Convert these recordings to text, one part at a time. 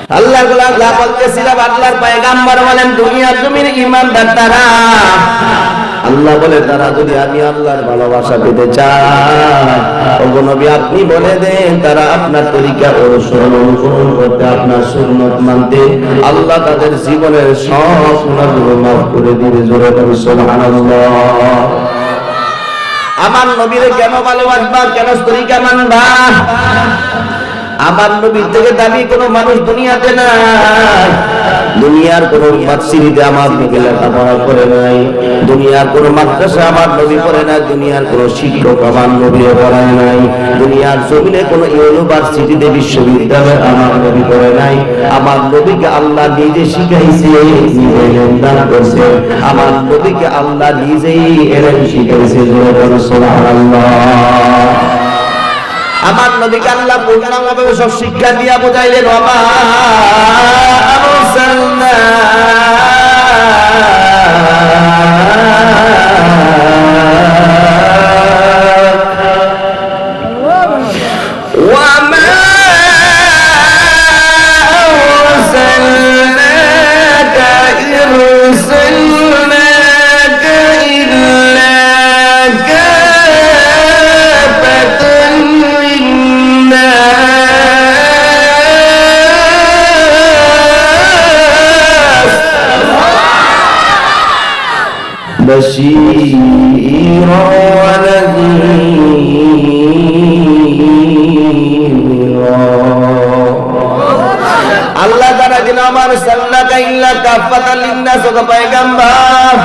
আল্লাহর গোলাম যা বলতেছিলাম, আল্লাহর পয়গম্বর বলেন দুনিয়ার জমিনে ঈমানদার তারা, আল্লাহ বলে তারা যদি আমি আল্লাহর ভালোবাসা পেতে চায়, ওগো নবী আপনি বলে দেন তারা আপনার তরিকা অনুসরণ করতে, আপনার সুন্নাত মানতে, আল্লাহ তাদের জীবনের সব গুনাহগুলো মাফ করে দিবে। জোরে বলুন সুবহানাল্লাহ। আমার নবীরে কেন ভালোবাসবা, কেন তরিকা মানবা? আমার নবীর থেকে দাবি কোন মানুষ দুনিয়াতে নাই। দুনিয়ার কোন মাদ্রাসাতে আমার নবী লেখাপড়া করে নাই, দুনিয়ার কোন মাদ্রাসা আমার নবী পড়ে নাই, দুনিয়ার কোন শিক্ষক আমার নবী পড়ায় নাই, দুনিয়ার জমিনে কোন ইউনিভার্সিটিতে বিশ্ববিদ্যালয় আমার নবী পড়ে নাই। আমার নবীকে আল্লাহ নিজে শিখাইছে, নিজে দান করছে। আমার নবীকে আল্লাহ নিজেই এলেন শিখাইছে। সুবহানাল্লাহ। আমার নবীকে আল্লাহ পূর্ণাঙ্গভাবে সব শিক্ষা দিয়া বোঝাইলেন, ওমা আরসালনা بشيرا ونذيرا। আল্লাহ তাআলা দিন আমার সাল্লাল্লাহু ইল্লা কাফাতাল লিন্নাস ও পয়গম্বর,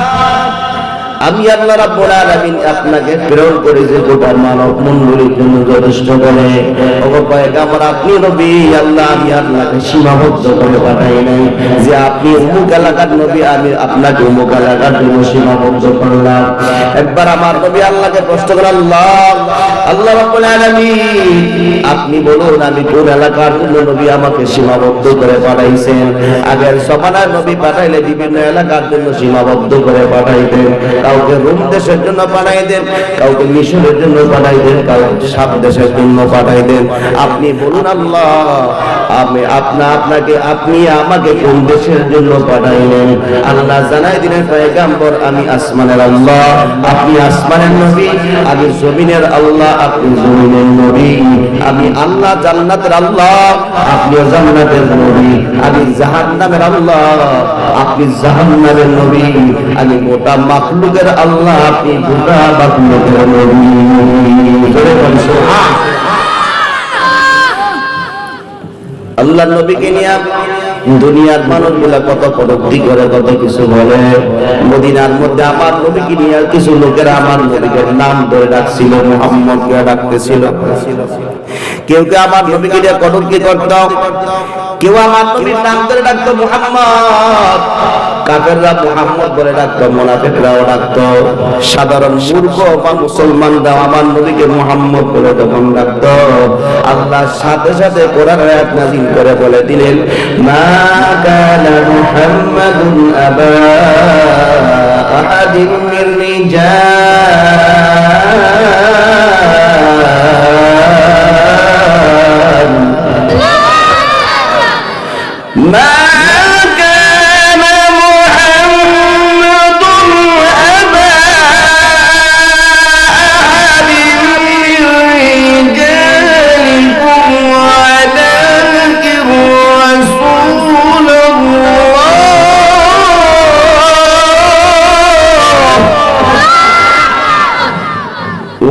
আমি আল্লাহ রাব্বুল আলামিন আপনাকে প্রেরণ করেছি গোটা মানব মণ্ডলীর জন্য যথেষ্ট করে। ওগো পয়গম্বর আপনি নবী, আল্লাহ আমি আপনাকে সীমাবদ্ধ করে পাঠাই নাই যে আপনি অমুক এলাকার নবী, আমি আপনাকে অমুক এলাকার জন্য সীমাবদ্ধ করলাম। একবার আমার নবী আল্লাহকে প্রশ্ন করে, আল্লাহ রাব্বুল আলামিন আপনি বলুন আমি কোন এলাকার জন্য নবী আমাকে সীমাবদ্ধ করে পাঠাইছেন? আগের জমানার নবী পাঠাইলে বিভিন্ন এলাকার জন্য সীমাবদ্ধ করে পাঠাইতেন। কাউকে রোম দেশের জন্য পাঠাই দেন, কাউকে মিশরের জন্য পাঠাই দেন, কাউকে সাত দেশের জন্য পাঠাই দেন। আপনি বলুন আল্লাহ আপনি আমাকে কোন দেশের জন্য পাঠাইলেন? আল্লাহ জানাই দিলেন পয়গম্বর আমি আসমানের আল্লাহ, আপনি আসমানের নবী, আমি জমিনের আল্লাহ, আপনি জমিনের নবী। আমি আল্লাহ জান্নাতের আল্লাহ, আপনি জান্নাতের নবী। আমি জাহান্নামের আল্লাহ, আপনি জাহান্নামের নবী। আমি গোটা মাখলুকের আল্লাহ, আপনি গোটা মাখলুকের নবী। আল্লাহর নবীকে নিয়ে দুনিয়ার মানুষগুলা কত কটূক্তি করে, কত কিছু বলে। মদিনার মধ্যে আমার নবীকে নিয়ে কিছু লোকেরা আমার নবীকে নাম ধরে ডাকছিল, মুহাম্মদকে ডাকতেছিল। কেউ কেউ আমার নবীকে নিয়ে কটূক্তি করত, কেউ আমার নবীর নাম ধরে ডাকতো মুহাম্মদ। কাফেররা মুহাম্মদ বলে ডাকতো, মুনাফিকরাও ডাকতো। সাধারণ মূর্খ বা মুসলমানরা আমার নবীকে মুহাম্মদ বলে তখন ডাকতো। আল্লাহ সাথে সাথে কোরআন আয়াত নাযিল করে বলে দিলেন, মা কানা মুহাম্মাদুন আবা আহাদিন মির রিজাল মা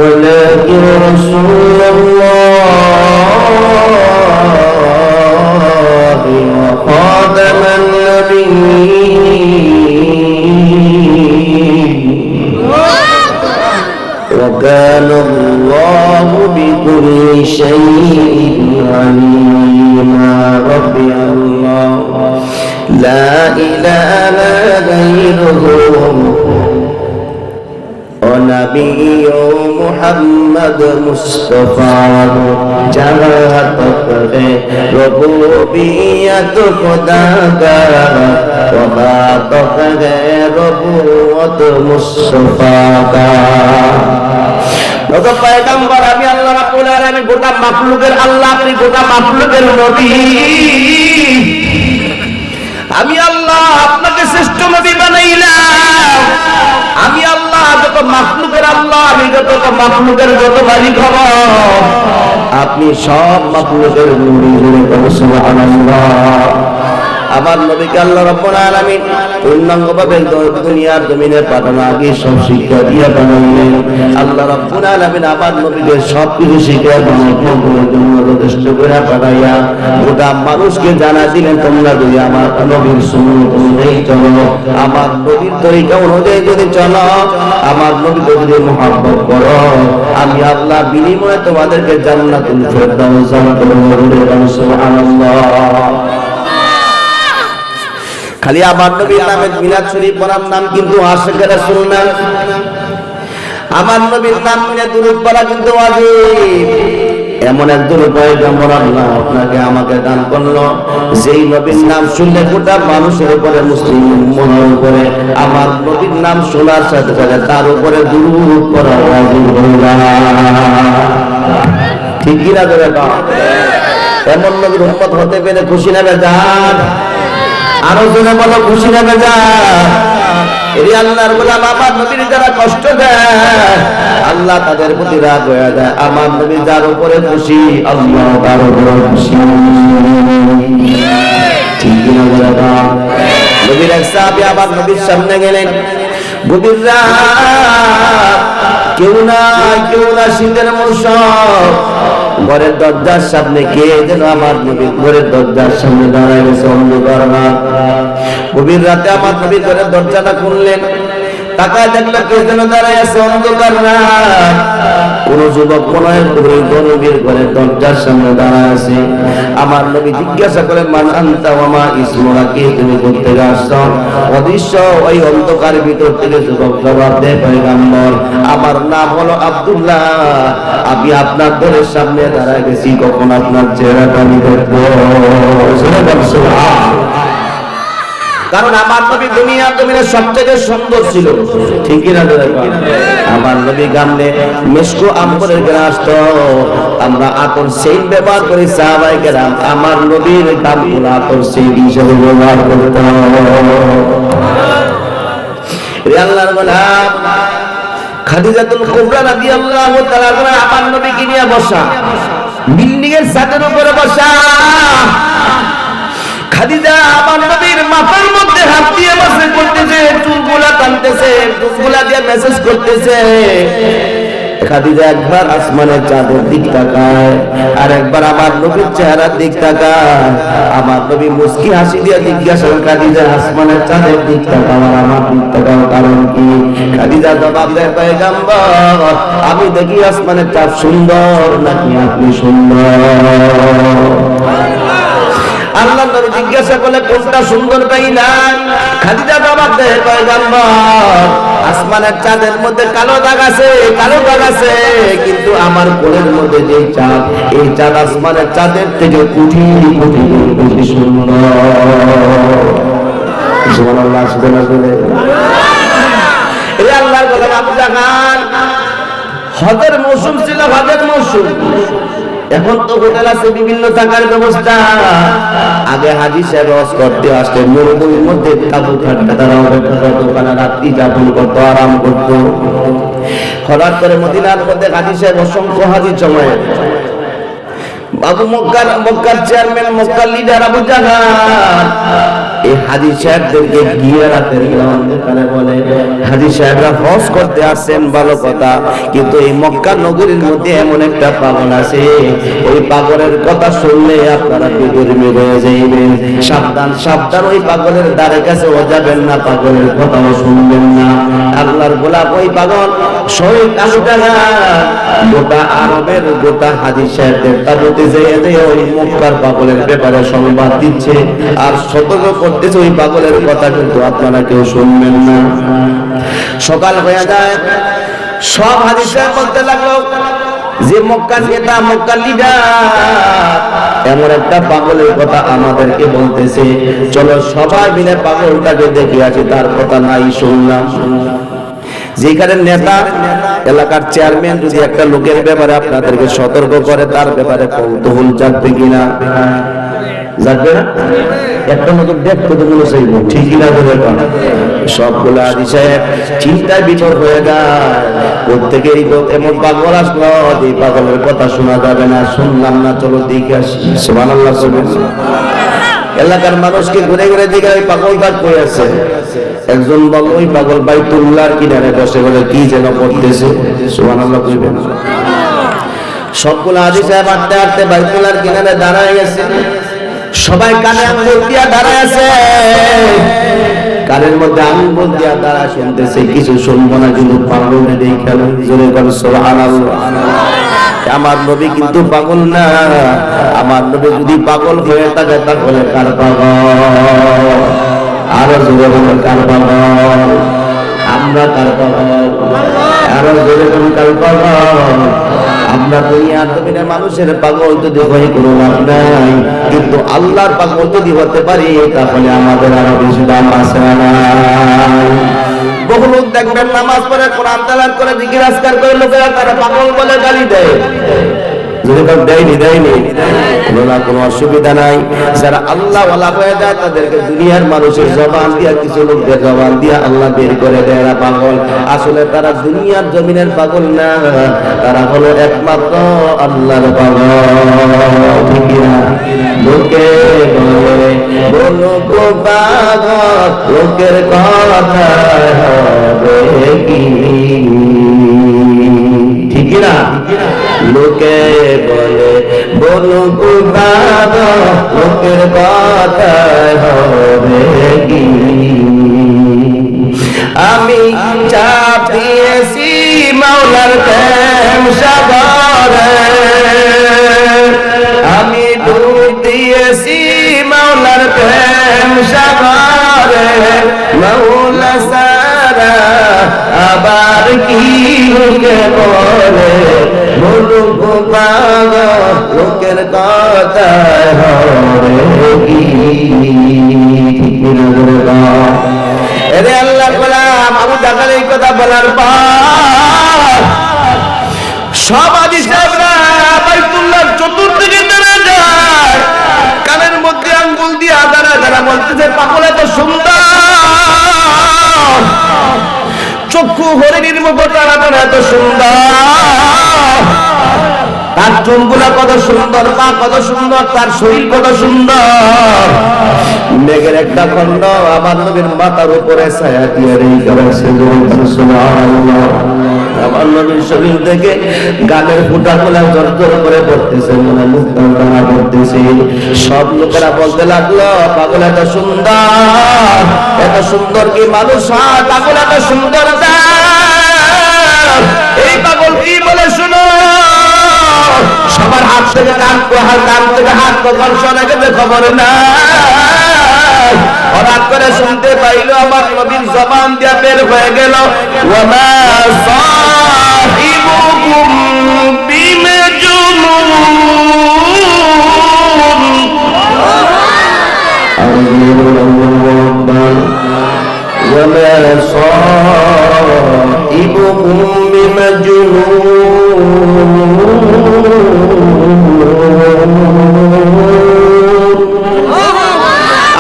ولكن رسول الله وخاتم النبيين وكان الله بكل شيء عليما ربي الله لا إله غيره ونبي محمد مصطفى جہاں تک ہے ربوبیت خدا کا وہاں تک ہے ربوت مصطفى کا। ওগো পয়গম্বর আমি আল্লাহ রাব্বুল আলামিন গোটা মাখলুকের আল্লাহ, আপনি গোটা মাখলুকের নবী। আমি আল্লাহ আপনাকে শ্রেষ্ঠ নবী বানাইলাম। আমি আল্লাহ যত মাখলুকের আল্লাহ, আমি যত মাখলুকের যত মালিক হব, আপনি সব মাখলুকের নবী বলে সুবহানাল্লাহ। আমার নবীকে আল্লাহ রাব্বুল আলামিন পূর্ণাঙ্গভাবে দুনিয়ার জমিনে পাঠানো আগে সব শিক্ষা দিয়ে বানাইলেন। আল্লাহ রাব্বুল আলামিন আমার নবীকে সবকিছু শিক্ষা বানানোর জন্য যথেষ্ট করে পাঠাইয়া গোটা মানুষকে জানা দিলেন, তোমরা যদি আমার নবীর সুন্নাত অনুযায়ী চলো, আমার নবীর তরিকা অনুযায়ী যদি চলো, আমার নবীকে যদি মুহাব্বত করো, আমি আল্লাহ বিনিময়ে তোমাদেরকে জান্নাতুল ফেরদাউস দান করব। সুবহানাল্লাহ। খালি আমার নবীর নামে মিলাদ শরীফ পড়ার নাম কিন্তু আশিকের রাসূল না। আমার নবীর নাম নিয়ে দুরূদ পড়া কিন্তু ওয়াজিব। এমন একজন পয়গম্বর আল্লাহ আপনাকে আমাকে দান করলো, যেই নবীর নাম শুনলে গোটা মানুষের উপরে, মুসলিম মনের উপরে আমার নবীর নাম শোনার সাথে সাথে তার উপরে দুরূদ পড়া ওয়াজিব হয়ে যায়। ঠিক কি না ধরে না? এমন নবীর উম্মত হতে পেরে খুশি না বেজার? আরো জোরে বলো খুশি না বেজার? এই আল্লাহর গোলাম আমার নবীর যারা কষ্ট দেয়, আল্লাহ তাদের প্রতি রাগ হয়ে যায়। আমার নবী যার উপরে খুশি, আল্লাহ তার উপরে খুশি। ঠিক কি না বলেন? নবীর এক সাহাবী আবার নবীর সামনে গেলেন, গভীর রাত, কেউ না শীতের মৌসুম, ঘরের দরজার সামনে কে যেন আমার নবী ঘরের দরজার সামনে দাঁড়ায় গেছে, অন্ধকার রাত। গভীর রাতে আমার নবী ঘরের দরজাটা খুললেন, তাকায় দেখলো কে যেন দাঁড়ায় আছে, অন্ধকার রাত। কোন যুবক মনে হয় নবীর ঘরের দরজার সামনে দাঁড়ায় আছে। আমার নবী জিজ্ঞাসা করেন, মান আনতা ওয়া মা ইসমুকা, কে তুমি করতে আসছো? অদৃশ্য ওই অন্ধকার ভিতর থেকে যুবক জবাব দেয়, পয়গম্বর আমার নাম হলো আব্দুল্লাহ, আমি আপনার ঘরের সামনে দাঁড়ায় গেছি, কখন আপনার চেহারাটা আমি দেখবো। কারণ আমার নবী দুনিয়ার জমিনে সবচেয়ে সুন্দর ছিল। ঠিক না? আমার নবী গামলে মেশকো আম্বরের গ্রাস, তো আমরা আতর সেইন ব্যবহার করি সাহাবায়ে কেরাম, আমার নবীর গামগুলো আতর সেইন হিসেবে ব্যবহার করতেন। আল্লাহর গোলাম খাদিজাতুল কুবরা রাদিয়াল্লাহু তাআলা আমার নবীকে নিয়ে বসা, বিল্ডিং এর ছাদের উপরে বসা। খাদিজা আমার নবীর মাথার মধ্যে হাত দিয়ে মেসেজ করতেছে, চুলগুলা টানতেছে, চুলগুলা দিয়ে মেসেজ করতেছে। খাদিজা একবার আসমানের চাঁদের দিক তাকায়, আর একবার আমার নবীর চেহারার দিক তাকায়। আমার নবী মুস্কি হাসি দিয়ে জিজ্ঞাসা করেন, খাদিজা আসমানের চাঁদের দিক তাকাও আর আমার দিক তাকাও, কারণ কি? খাদিজা জবাব দেয়, পয়গম্বর আমি দেখি আসমানের চাঁদ সুন্দর নাকি আপনি সুন্দর? আল্লাহ নবী জিজ্ঞাসা করলে কোনটা সুন্দর পাইলেন? খাদিজা জবাব দেয়, পয়গম্বর আসমানের চাঁদের মধ্যে কালো দাগ আছে, কালো দাগ আছে, কিন্তু আমার কোলের মধ্যে যে চাঁদ, এই চাঁদ আসমানের চাঁদের থেকে কোটি কোটি কোটি সুন্দর। সুবহানাল্লাহ, সুবহানাল্লাহ। এই আল্লাহর গোলাম আবু জাহাল, হজের মৌসুম ছিল, হজের মৌসুম। এখন তো হোটেল আছে, বিভিন্ন থাকার ব্যবস্থা। আগে হাজী সাহেব হজ করতে আসলে মরুভূমির মধ্যে তাঁবু খাটতে তারা অপেক্ষা করত, ওখানে রাত্রি যাপন করতো, আরাম করতো। হঠাৎ করে মদিনার মধ্যে হাজী সাহেব অসংখ্য হাজী জমায়েত, বাবু মক্কার চেয়ারম্যান, মক্কার লিডার আবু জাহাল এই হাজী সাহেবদেরকে গিয়ে রাতের অন্ধকারে বলে, হাজী সাহেবরা হজ করতে আসছেন ভালো কথা, কিন্তু এই মক্কা নগরীর মধ্যে এমন একটা পাগল আছে, ওই পাগলের কথা শুনলে আপনারা বিগড়মিগ হয়ে যাইবেন। সাবধান সাবধান, ওই পাগলের দ্বারে কাছে ও যাবেন না, পাগলের কথাও শুনবেন না। আল্লাহর গোলাপ ওই পাগল শহীদ গোটা আরবের গোটা হাজী সাহেবদের তাবুতে যেয়ে ওই মক্কার পাগলের ব্যাপারে সংবাদ দিচ্ছে আর সতর্ক করতেছে, ওই পাগলের কথা কিন্তু আপনারা কেউ শুনবেন না। সকাল হয়ে যায়, সব হাজী সাহেব বলতে লাগলো যে মক্কার নেতা, মক্কার লিডার এমন একটা পাগলের কথা আমাদেরকে বলতেছে, চলো সবাই মিলে পাগলটাকে দেখে আসি, তার কথা নাই শুনলাম। যেখানে নেতা, এলাকার চেয়ারম্যান যদি একটা লোকের ব্যাপারে আপনাদেরকে সতর্ক করে, তার ব্যাপারে কৌতূহল জাগবে কিনা? যাবে না একটা মতো দেখতে তো মনে চাইব ঠিকই না ধরে সবগুলো হাজি সাহেব চিন্তায় বিপদ হয়ে যায় প্রত্যেকে এই লোক এমন পাগল আসলো এই পাগলের কথা শোনা যাবে না শুনলাম না চলো দেখে আসি সুবহানাল্লাহ বলবেন এলাকার মানুষকে ঘুরে ঘুরে দিকে ওই পাগলটা কই আছে একজন বল ওই পাগল বাইতুল্লাহর কিনারে বসে বলে কি যেন করতেছে সুবহানাল্লাহ বলবেন সবগুলো হাজি সাহেব হাঁটতে হাঁটতে বাইতুল্লাহর কিনারে দাঁড়ায় আছে সবাই কানে আঙ্গুল দিয়া দাঁড়ায় আছে কানের মধ্যে আঙ্গুল দিয়া দাঁড়া শুনতেছে কিছু শুনবো না কিন্তু পাগলের এই খেলা জোরে করে সুবহানাল্লাহ আমার নবী কিন্তু পাগল না আমার নবী যদি পাগল হয়ে থাকে তাহলে কার পাগল আরো জোরে বলে কার পাগল আমরা কার পাগল আরো জোরে বলে কার পাগল আমরা দুনিয়ার জমিনে মানুষের পাগল যদি হয়ে কোনো লাভ নাই কিন্তু আল্লাহর পাগল যদি হতে পারি তাহলে আমাদের আরো বেশি দাম আছে না বহু লোক দেখবেন নামাজ পড়ে কোরআন তেলাওয়াত করে জিকির আজকার করে লোকেরা তারা পাগল বলে গালি দেয় যদি কেউ দেয়নি কোনো অসুবিধা নাই যারা আল্লাহ ওয়ালা হয়ে যায় তাদেরকে দুনিয়ার মানুষের জবান দিয়া কিছু লোকদের জবান দিয়া আল্লাহ বের করে দেয় এরা পাগল আসলে তারা দুনিয়ার জমিনের পাগল না তারা হলো একমাত্র আল্লাহর পাগল ঠিক না লোকে বলো গো পাগল লোকের কথা হবে কি ঠিক না লোকে বলে বলো গো পাগল লোকের কথা হবে কি আমি চাপ দিয়েছি মাওলার প্রেম সাগরে আমি ডুব দিয়েছি মাওলার প্রেম সাগরে মাওলা সারা আবার কি লোকে বলে বলো গো পাগল লোকের কথা হবে কি এরে আল্লাহ গোলাম আবু জাহল এই কথা বলার পর সব হাজি সাহেবরা বাইতুল্লাহর চতুর্দিকে দাঁড়া যায় কানের মধ্যে আঙ্গুল দিয়ে দাঁড়া দাঁড়া বলতেছে পাগল এত সুন্দর চক্ষু হরিণীর মতো টানা এত সুন্দর তার চুলগুলা কত সুন্দর পা কত সুন্দর তার শরীর কত সুন্দর মেঘের একটা খন্ড আমার নবীর মাথার উপরে ছায়া দিয়ে রেখেছে সুবহানাল্লাহ আমার নবীর শরীর থেকে গানের ফুটাগুলা জর্জর করে পড়তেছে মনে মুক্তা পড়তেছে সব লোকেরা বলতে লাগলো পাগল এত সুন্দর কি মানুষ হয় পাগল এত সুন্দর এই পাগল কি বলে শুনো সবার হাত থেকে কান থেকে হাত কখন শোনা গেছে খবর না হঠাৎ করে শুনতে পাইল আমার নবীর জবান দিয়া বের হয়ে গেল ওয়ামা সাহিবুকুম বিমাজনুন ওয়ামা সাহিবুকুম বিমাজনুন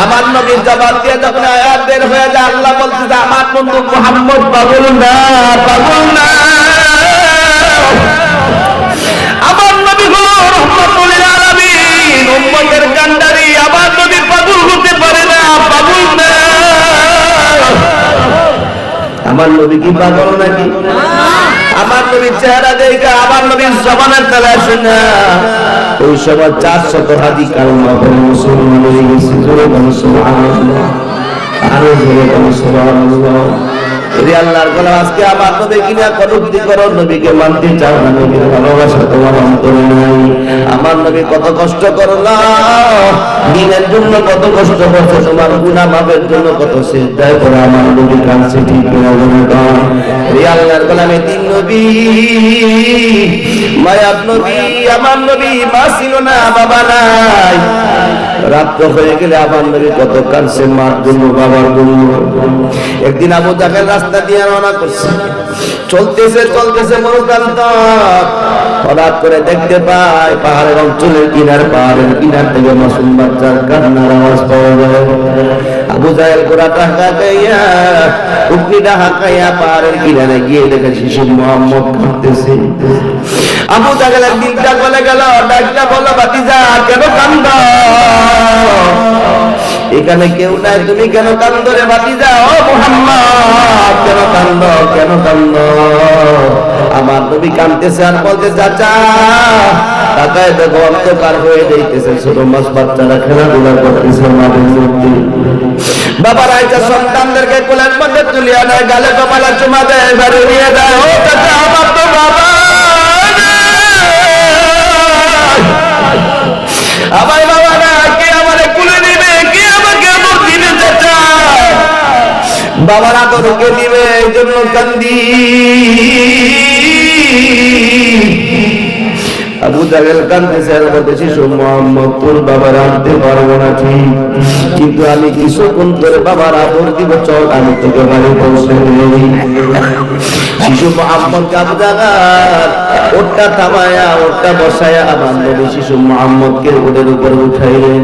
আমার নবীর জবান দিয়ে যখন আয়াত বের হয়ে যায় আল্লাহ বলতেছে আমার বন্ধু মুহাম্মদ পাগল না আমার নবী হলো রাহমাতুল লিল আলামিন উম্মতের কান্ডারি আমার নবী পাগল হতে পারে না পাগল না আমার নবী কি পাগল নাকি আমার নবীর চেহারা দেখে আমার নবীর জবানের তালা শুনে ওই সময় 400 হাজি কালমা পড়ে মুসলমান হয়ে গেছে জোরে বলো সুবহানাল্লাহ আরো জোরে বলো সুবহানাল্লাহ রে আল্লাহর গোলাম আজকে আমার নবী কিনা কটূক্তি করো নবীকে মানতে চাও না নবীর ভালোবাসা তোমার অন্তরে নাই আমার নবী কত কষ্ট করলো দিনের জন্য কত কষ্ট করছে তোমার গুনাহ মাফের জন্য কত সিজদায় পড়ে আমার নবী কাঁদছে ঠিক না রে আল্লাহর গোলাম এই তিন নবী মায়ার নবী আমার নবী মা ছিল না বাবা নাই রাত হয়ে গেলে আমার নবী কত কাঁদছে মার জন্য বাবার জন্য একদিন আবু জাহেল রাস্তা দিয়ে রওনা করছে চলতেছে মরুকান্ত হঠাৎ করে দেখতে পায় পাহাড়ের অঞ্চলের কিনার থেকে মাসুম বাচ্চার কান্নার আওয়াজ পাওয়া যায়। আবু জাহেল ঘোড়াটা হাঁকাইয়া উটনিটা হাঁকাইয়া পাহাড়ের কিনারে গিয়ে দেখে শিশু মুহাম্মদ কাঁদতেছে। আবু জাহেলের দিলটা গলে গেল, ডাকটা বলল, ভাতিজা কেন কান্দো? এখানে কেউ নাই, তুমি কেন কান্দো রে ভাতিজা? ও মুহাম্মদ কেন কান্দো, কেন কান্দো? আমার নবী কাঁদতেছে আর বলতে, চাচা তাকায় দেখো অন্ধকার হয়ে যাইতেছে, ছোট মাছ বাচ্চারা খেলাধুলা করতেছে মাঠের মধ্যে। বাবার আইসা সন্তানদেরকে কোলের মধ্যে তুলিয়া নেয়, গালে কপালে চুমা দেয়, বাড়ি নিয়ে যায়। ও চাচা আমার তো বাবা, আমার বাবা না, কে আমারে কুলে নিবে, কে আমাকে আদর দিবে? চাচা বাবার আদর কে দিবে? এই জন্য কান্দি। আবু জাহেল কাঁদতেছে আর বলতে, শিশু মুহাম্মদ তোর বাবার আনতে পারবো না ঠিক, কিন্তু আমি কিছুক্ষণ তোর বাবার আদর দিব, চল আমি তোকে বাড়ি পৌঁছে দেই। শিশু মুহাম্মদকে আবু জাহেল ওটটা থামায়া ওটটা বসায়া আবার নবী শিশু মুহাম্মদকে ওদের উপর উঠাইলেন।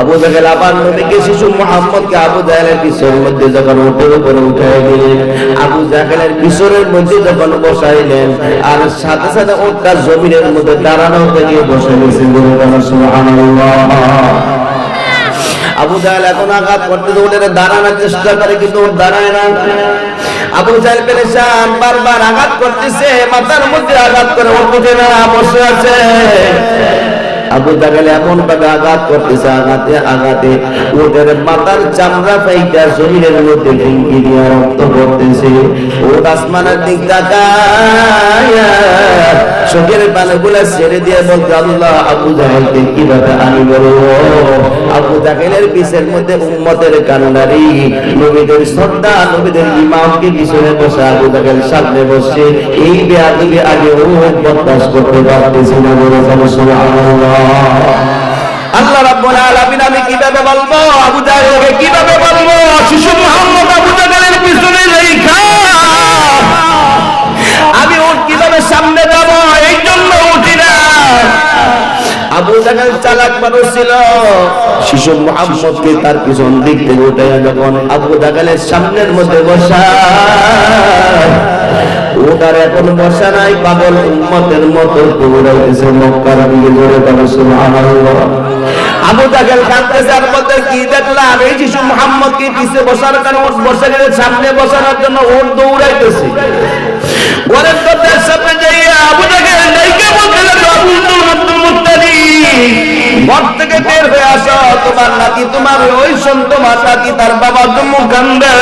আবু জাহেল আবার নবীকে শিশু মুহাম্মদকে আবু জাহেলের পিছনের মধ্যে যখন ওটের উপরে উঠাই দিলেন, আবু জাহেলের পিছনের মধ্যে যখন বসাইলেন, আর সাথে সাথে ওটটা জমিনের মধ্যে দাঁড়ানো থেকে বসে গেছে। সুবহানাল্লাহ। আবু জাহেল এখন আঘাত করতে ওদের দাঁড়ানোর চেষ্টা করে, কিন্তু ওর দাঁড়ায় না। আবু জাহেল পেরেশান, বারবার আঘাত করতেছে, মাথার মধ্যে আঘাত করে, উঠে না, বসে আছে। আবু জাহেল এমন ভাবে আঘাত করতেছে, আঘাতে আঘাতে ওদের মাথার চামড়া ফাইটা শরীরের মধ্যে ঢিঙ্কি দিয়ে রক্ত পড়তেছে। ও আসমানের দিক তাকায়া চোখের পানিগুলা ছেড়ে দিয়ে বলতে, আল্লাহ আবু জাহেলকে কিভাবে আমি বলবো? আবু জাহেলের পিছের মধ্যে উম্মতের কান্নারি, নবীদের শ্রদ্ধা, নবীদের ইমামকে পিছনে বসে, আবু জাহেল সামনে বসে। এই বেয়াদবি আগে ও বরদাস্ত করতে পারতেছি না, বলে সুবহানাল্লাহ। আল্লাহ রাব্বুল আলামিন আমি কিভাবে বলবো? আবু জাহেলকে কিভাবে বলবো? শিশু মুহাম্মদ আবু জাহেলের পিছনে রেখা আমি ওর কিভাবে সামনে যাব? এই জন্য উঠি না। আবু জাহেল চালাক মানুষ ছিল, শিশু মুহাম্মদকে তার পিছন দিক থেকে উঠাইয়া যখন আবু জাহেলের সামনের মধ্যে বসা, ওটার এখন বসা নাই, পাগল উম্মতের মতো দৌড়াইতেছে মক্কার দিকে, জোরে বলো সুবহানাল্লাহ। আবু জাহেল কাঁদতেছে আর বলতে, কি দেখলাম? এই শিশু মুহাম্মদকে পিছে বসার কারণে বসে গেলে, সামনে বসানোর জন্য ওর দৌড়াইতেছে। ঘরের দরজার সামনে যাইয়া আবু জাহেল ডাইকে বলতে লাগলো, আব্দুল মুত্তালিব, ঘর থেকে বের হয়ে আসো, তোমার নাতি, তোমার ওই তোমার নাতি তার বাবা জম্মু কান্দে।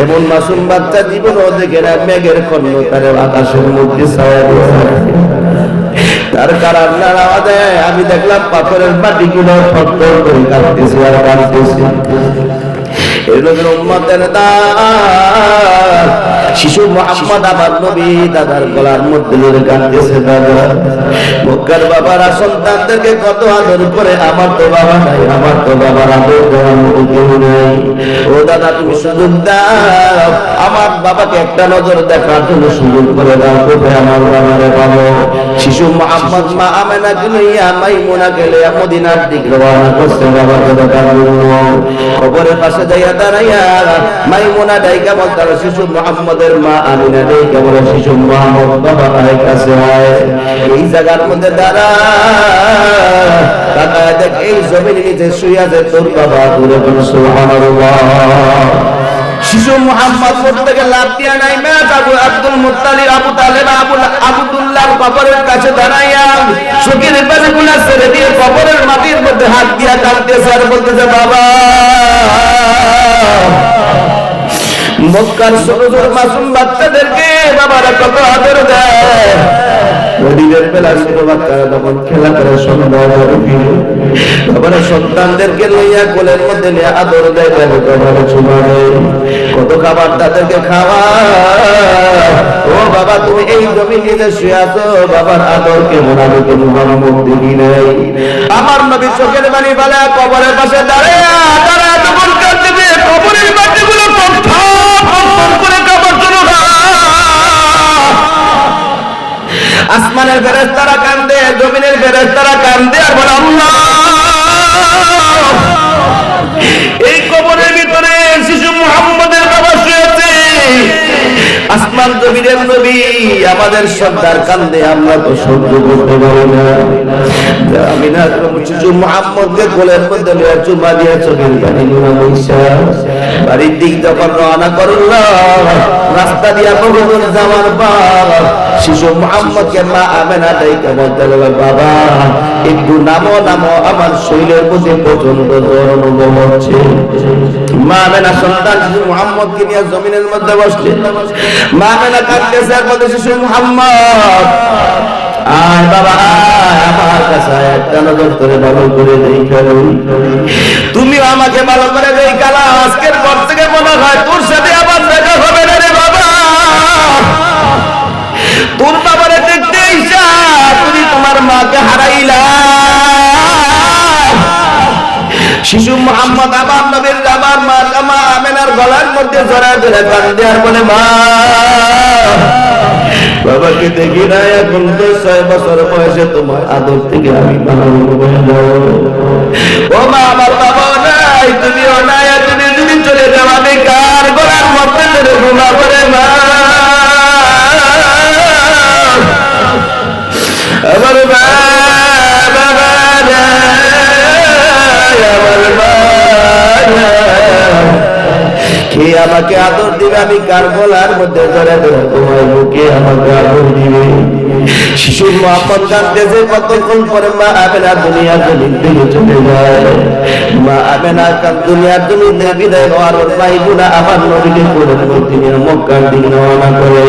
এমন মাসুম বাচ্চা জীবনও দেখে না, মেঘের খণ্ড তার আকাশের মধ্যে ছায়া দিয়েছে, তার কান্নার আওয়াজে আমি দেখলাম পাথরের মাটিগুলো থরথর করে কাঁপতেছে আর কাঁপতেছে। শিশু মুহাম্মদ আবার নবী দাদার গলার মধ্যে ধরে কাঁদতেছে। দাদা মক্কার বাবারা সন্তানদেরকে কত আদর করে, আমার তো বাবা নাই, আমার তো বাবার আদর দেওয়ার মতো কেউ নেই। ও দাদা তুমি সুযোগ দাও, আমার বাবাকে একটা নজর দেখার জন্য সুযোগ করে দাও, কোথায় আমার বাবারে পাবো? শিশু মুহাম্মদ মা আমেনাকে লইয়া মাইমুনা গেলে মদিনার দিকে রওনা করছে বাবাকে দেখার জন্য। কবরের পাশে যাইয়া দাঁড়াইয়া মাইমুনা ডাইকা বলতার, শিশু মুহাম্মদের মা আমিনা ডাইকা বলে, শিশু মুহাম্মদ বাবা আয় কাছে আয়। এই জায়গার মধ্যে দাঁড়া, তাকায় দেখ এই জমির নিচে শুয়ে আছে তোর বাবা, পুরো সুবহানাল্লাহ। শিশু মুহাম্মদ কোথা থেকে লাফ দিয়া নাই মা আবু আব্দুল মুত্তালিব, আবু তালেব, আব্দুল্লাহর কবরের কাছে দাঁড়াইয়া চোখের পানিগুলো ছেড়ে দিয়ে কবরের মাটির মধ্যে হাত দিয়া কাঁদতেছে আর বলতেছে, বাবা। মক্কার ছোট ছোট মাসুম বাচ্চাদেরকে বাবারা কত আদর দেয়। দিনের বেলা ছোট বাচ্চারা তখন খেলা করে সন্ধ্যা বাবারা সন্তানদেরকে লইয়া কোলের মধ্যে নিয়ে আদর দেয়, চুমা দেয়, কত খাবার তাদেরকে খাওয়া। ও বাবা তুমি এই জমি নিজে শুয়ে আছো, বাবার আদর কেমন আমি তো মুহাম্মদ দেখি নাই। আমার নবী চোখের পানি ফেলে কবরের পাশে দাঁড়ায় তখন কাঁদতেছে, কবরের মাটিগুলো করে কাবার জন্য আসমানের ফেরেশতারা কান্দে, জমিনের ফেরেশতারা কান্দে আর বলে আল্লাহ, এই কবরের ভিতরে শিশু মুহাম্মদের বাবা শুয়েছে। আসমান জমিনের নবী আমাদের সর্দার কান্দে, আমরা তো সহ্য করতে পারি না। আমি না শিশু মুহাম্মদকে কোলের মধ্যে নিয়ে চুমা দিয়ে চোখের পানি গুনা বইসা বাড়ির দিক যখন রওনা করলো, রাস্তা দিয়া বহুদূর যাওয়ার পর শিশু মুহাম্মদকে মা আমেনা ডাইকা বলতে লাগলো, বাবা একটু নামো নামো, আমার শরীরের মধ্যে প্রচন্ড জ্বর অনুভব হচ্ছে। মা আমেনা সন্তান শিশু মুহাম্মদকে নিয়ে জমিনের মধ্যে বসলেন। মা আমেনা কাঁদতেছে আর বলতে, শিশু মুহাম্মদ আয় বাবা আয়, আমার কাছে একটা নজর করে ভালো করে দেখা, তুমিও আমাকে ভালো করে দেখা। আজকের পর থেকে মনে হয় তোর সাথে আবার দেখা হবে না রে বাবা। তোর বাবারে দেখতে ইচ্ছা, তুমি তোমার মাকে হারাইলা। শিশু মুহাম্মদ আবার নবীর আবার মা আমেনার গলার মধ্যে জড়ায় ধরে কাঁদে আর বলে, মা বাবাকে দেখি না, এখন তো 6 বছর বয়সে তোমার আদর থেকে আমি ও মা, আমার বাবা নাই, তুমিও নাই, তুমি যদি চলে যাও আমি কার গলার মধ্যে ধরে ঘুমাবো রে মা। আমার মা বাবা আমার মা কে আমাকে আদর দিবে, আমি কার গলার মধ্যে ধরে ধরে তোমার বুকে আমাকে আদর দিবে। শিশু মুহাম্মদ কাঁদতেছে। কতক্ষণ পরে মা আমেনা দুনিয়ার জমিন থেকে চলে যায়। মা আমেনা দুনিয়ার জমিন থেকে বিদায় হওয়ার পর ভাই বোনা আমার নবীকে কোলের মধ্যে নিয়ে মক্কার দিকে রওনা করে।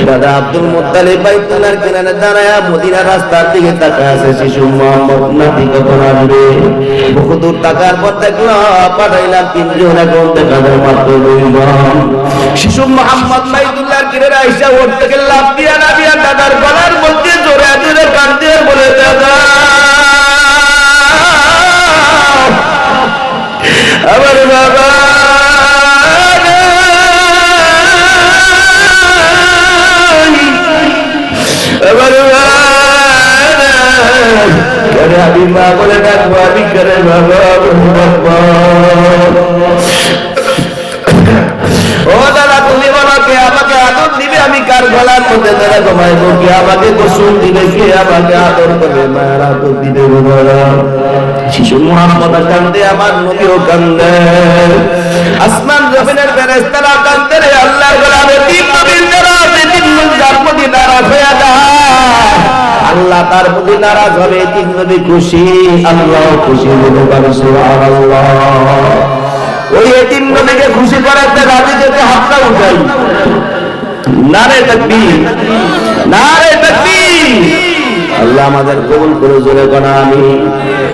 দাদা আব্দুল মুত্তালিব বাইতুল্লাহর কিনারে দাঁড়ায় মদিনার রাস্তার দিকে তাকায় আছে। শিশু মুহাম্মদ নাতি কখন আসবে? বহু দূর তাকার পর দেখলো পাঠাইলাম 3 জন, এখন দেখা যায় মাত্র 2 জন। শিশু মুহাম্মদ বাইতুল্লাহর কিনারে আইসা ওর থেকে লাফ দিয়া নাবিয়া দাদার গলার মধ্যে জোরে জোরে কাঁদতে বলে, দাদা আমার বাবা আমার করে আমি মা বলে ডাকবো, আমি করে বাবা ও দাদা তুমি বলো কে আমাকে আদর দিবে, আমি কার গলার মধ্যে ধরে ঘুমাইবো, কে আমাকে গোসল দিবে, কে আমাকে আদর করবে, মায়ের আদর দিবে বাবা। শিশু মুহাম্মদ কান্দে, আমার নবীও কান্দে, আসমান জমিনের ফেরেশতারা কান্দে রে আল্লাহর গোলামে। 3 নবীর নারাজ, 3 যার প্রতি নারাজ হয়ে যায়, আল্লাহ তার প্রতি নারাজ হবে। 3 নবী খুশি, আল্লাহ খুশি হতে পারে। সুবহানাল্লাহ। ওই 3 নবীকে খুশি করাতে রাজি যেতে হাতটা উঠাই। নারে তাকবীর, নারে তাকবীর। আল্লাহ আমাদের কবুল করে জোরে কোন আমিন।